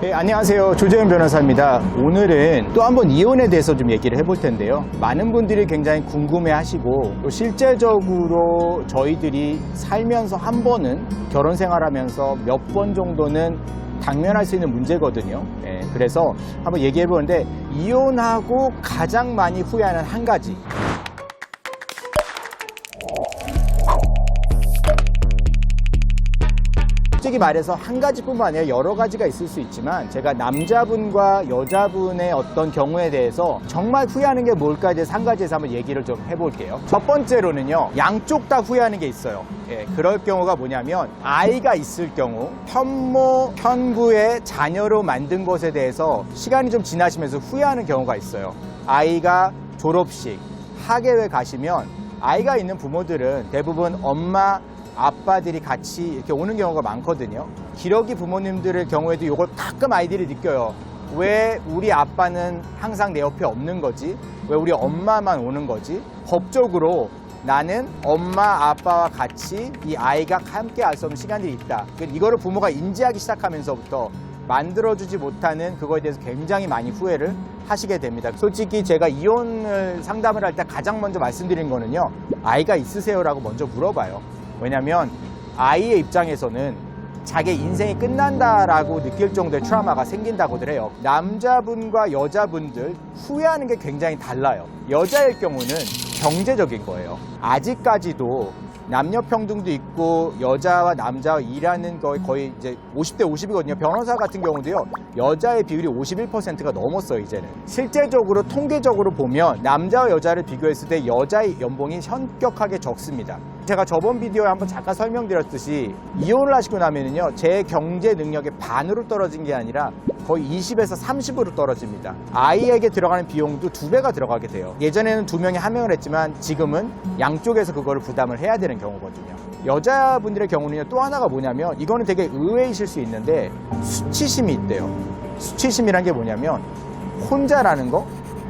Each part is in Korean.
네, 안녕하세요. 조재현 변호사입니다. 오늘은 또 한번 이혼에 대해서 좀 얘기를 해볼 텐데요. 많은 분들이 굉장히 궁금해 하시고 또 실제적으로 저희들이 살면서 한 번은 결혼 생활하면서 몇 번 정도는 당면할 수 있는 문제거든요. 네, 그래서 한번 얘기해 보는데 이혼하고 가장 많이 후회하는 한 가지. 솔직히 말해서 한 가지뿐만 아니라 여러 가지가 있을 수 있지만 제가 남자분과 여자분의 어떤 경우에 대해서 정말 후회하는 게 뭘까에 대해서 한 가지에서 한번 얘기를 좀 해볼게요. 첫 번째로는요, 양쪽 다 후회하는 게 있어요. 그럴 경우가 뭐냐면 아이가 있을 경우 편모, 편부의 자녀로 만든 것에 대해서 시간이 좀 지나시면서 후회하는 경우가 있어요. 아이가 졸업식, 학예회 가시면 아이가 있는 부모들은 대부분 엄마, 아빠들이 같이 이렇게 오는 경우가 많거든요. 기러기 부모님들의 경우에도 이걸 가끔 아이들이 느껴요. 왜 우리 아빠는 항상 내 옆에 없는 거지? 왜 우리 엄마만 오는 거지? 법적으로 나는 엄마, 아빠와 같이 이 아이가 함께 할 수 없는 시간들이 있다. 이거를 부모가 인지하기 시작하면서부터 만들어주지 못하는 그거에 대해서 굉장히 많이 후회를 하시게 됩니다. 솔직히 제가 이혼을 상담을 할 때 가장 먼저 말씀드린 거는요, 아이가 있으세요라고 먼저 물어봐요. 왜냐면 아이의 입장에서는 자기 인생이 끝난다라고 느낄 정도의 트라우마가 생긴다고들 해요. 남자분과 여자분들 후회하는 게 굉장히 달라요. 여자의 경우는 경제적인 거예요. 아직까지도 남녀 평등도 있고 여자와 남자와 일하는 거의 이제 50대 50이거든요. 변호사 같은 경우도요, 여자의 비율이 51%가 넘었어요, 이제는. 실제적으로 통계적으로 보면 남자와 여자를 비교했을 때 여자의 연봉이 현격하게 적습니다. 제가 저번 비디오에 한번 잠깐 설명드렸듯이 이혼을 하시고 나면은요, 제 경제 능력의 반으로 떨어진 게 아니라 거의 20에서 30으로 떨어집니다. 아이에게 들어가는 비용도 2배가 들어가게 돼요. 예전에는 2명이 1명을 했지만 지금은 양쪽에서 그거를 부담을 해야 되는 경우거든요. 여자분들의 경우는요, 또 하나가 뭐냐면 이거는 되게 의외이실 수 있는데 수치심이 있대요. 수치심이란 게 뭐냐면 혼자라는 거,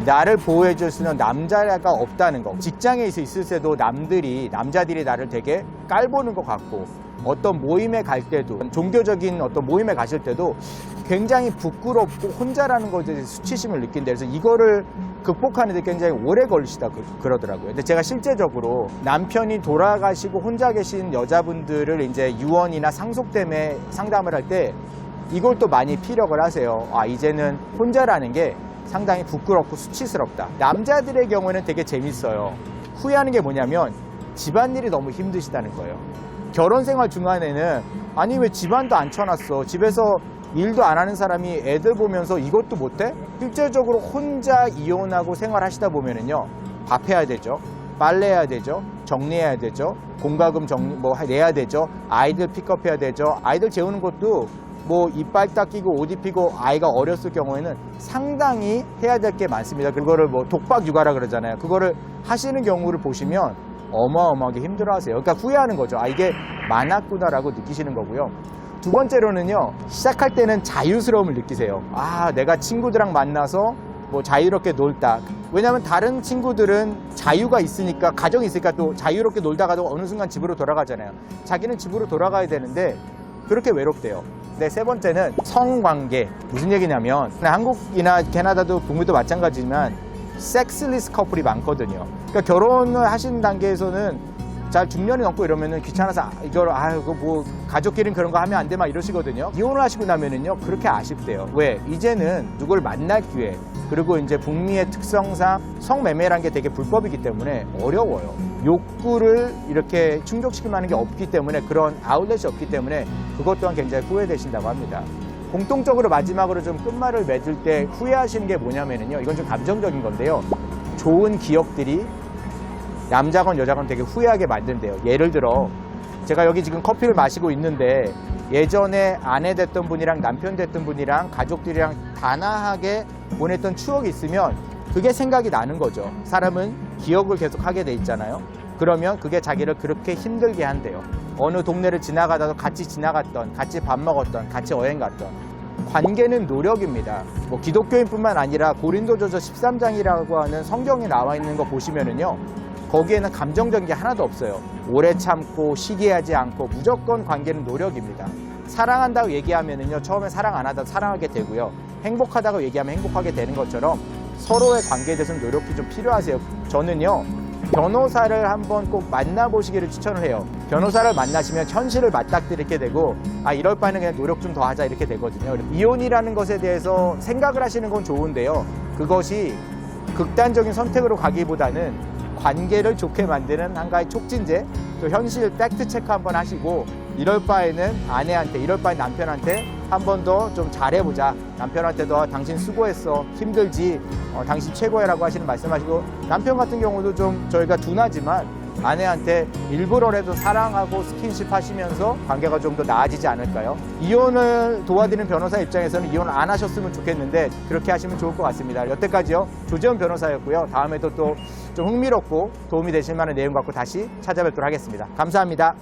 나를 보호해줄 수 있는 남자가 없다는 거. 직장에 있을 때도 남자들이 나를 되게 깔보는 것 같고, 어떤 모임에 갈 때도, 종교적인 어떤 모임에 가실 때도 굉장히 부끄럽고 혼자라는 것에 대해서 수치심을 느낀다. 그래서 이거를 극복하는 데 굉장히 오래 걸리시다 그러더라고요. 근데 제가 실제적으로 남편이 돌아가시고 혼자 계신 여자분들을 이제 유언이나 상속 때문에 상담을 할 때 이걸 또 많이 피력을 하세요. 이제는 혼자라는 게 상당히 부끄럽고 수치스럽다. 남자들의 경우에는 되게 재밌어요. 후회하는 게 뭐냐면 집안일이 너무 힘드시다는 거예요. 결혼 생활 중간에는 아니 왜 집안도 안 쳐놨어? 집에서 일도 안 하는 사람이 애들 보면서 이것도 못해? 실제적으로 혼자 이혼하고 생활하시다 보면은요, 밥 해야 되죠, 빨래해야 되죠, 정리해야 되죠, 공과금 내야 되죠, 아이들 픽업해야 되죠. 아이들 재우는 것도 이빨 닦이고 옷 입히고 아이가 어렸을 경우에는 상당히 해야 될 게 많습니다. 그거를 독박 육아라 그러잖아요. 그거를 하시는 경우를 보시면 어마어마하게 힘들어하세요. 그러니까 후회하는 거죠. 이게 많았구나라고 느끼시는 거고요. 두 번째로는요, 시작할 때는 자유스러움을 느끼세요. 내가 친구들이랑 만나서 자유롭게 놀다. 왜냐하면 다른 친구들은 자유가 있으니까, 가정이 있으니까 또 자유롭게 놀다가도 어느 순간 집으로 돌아가잖아요. 자기는 집으로 돌아가야 되는데 그렇게 외롭대요. 네, 세 번째는 성관계. 무슨 얘기냐면 한국이나 캐나다도 북미도 마찬가지지만 섹스리스 커플이 많거든요. 그러니까 결혼을 하신 단계에서는 잘 중년이 넘고 이러면은 귀찮아서 가족끼리는 그런 거 하면 안 돼 막 이러시거든요. 이혼을 하시고 나면은요, 그렇게 아쉽대요. 왜? 이제는 누굴 만날 기회, 그리고 이제 북미의 특성상 성매매라는 게 되게 불법이기 때문에 어려워요. 욕구를 이렇게 충족시킬 만한 게 없기 때문에, 그런 아웃렛이 없기 때문에 그것 또한 굉장히 후회되신다고 합니다. 공통적으로 마지막으로 좀 끝말을 맺을 때 후회하시는 게 뭐냐면요, 이건 좀 감정적인 건데요, 좋은 기억들이 남자건 여자건 되게 후회하게 만든대요. 예를 들어 제가 여기 지금 커피를 마시고 있는데 예전에 아내 됐던 분이랑 남편 됐던 분이랑 가족들이랑 단아하게 보냈던 추억이 있으면 그게 생각이 나는 거죠. 사람은 기억을 계속 하게 돼 있잖아요. 그러면 그게 자기를 그렇게 힘들게 한대요. 어느 동네를 지나가다도 같이 지나갔던, 같이 밥 먹었던, 같이 여행 갔던. 관계는 노력입니다. 기독교인뿐만 아니라 고린도전서 13장이라고 하는 성경에 나와 있는 거 보시면은요, 거기에는 감정적인 게 하나도 없어요. 오래 참고 시기하지 않고 무조건 관계는 노력입니다. 사랑한다고 얘기하면은요, 처음에 사랑 안 하다 사랑하게 되고요. 행복하다고 얘기하면 행복하게 되는 것처럼 서로의 관계에 대해서는 노력이 좀 필요하세요. 저는요, 변호사를 한번 꼭 만나보시기를 추천을 해요. 변호사를 만나시면 현실을 맞닥뜨리게 되고, 아, 이럴 바에는 그냥 노력 좀 더 하자 이렇게 되거든요. 이혼이라는 것에 대해서 생각을 하시는 건 좋은데요. 그것이 극단적인 선택으로 가기보다는 관계를 좋게 만드는 한가지 촉진제, 또 현실 팩트 체크 한번 하시고, 이럴 바에는 아내한테, 이럴 바에 남편한테 한 번 더 좀 잘해보자. 남편한테도 당신 수고했어. 힘들지. 당신 최고야라고 하시는 말씀하시고, 남편 같은 경우도 좀 저희가 둔하지만 아내한테 일부러라도 사랑하고 스킨십 하시면서 관계가 좀 더 나아지지 않을까요? 이혼을 도와드리는 변호사 입장에서는 이혼을 안 하셨으면 좋겠는데 그렇게 하시면 좋을 것 같습니다. 여태까지요, 조재현 변호사였고요. 다음에도 또 좀 흥미롭고 도움이 되실 만한 내용 갖고 다시 찾아뵙도록 하겠습니다. 감사합니다.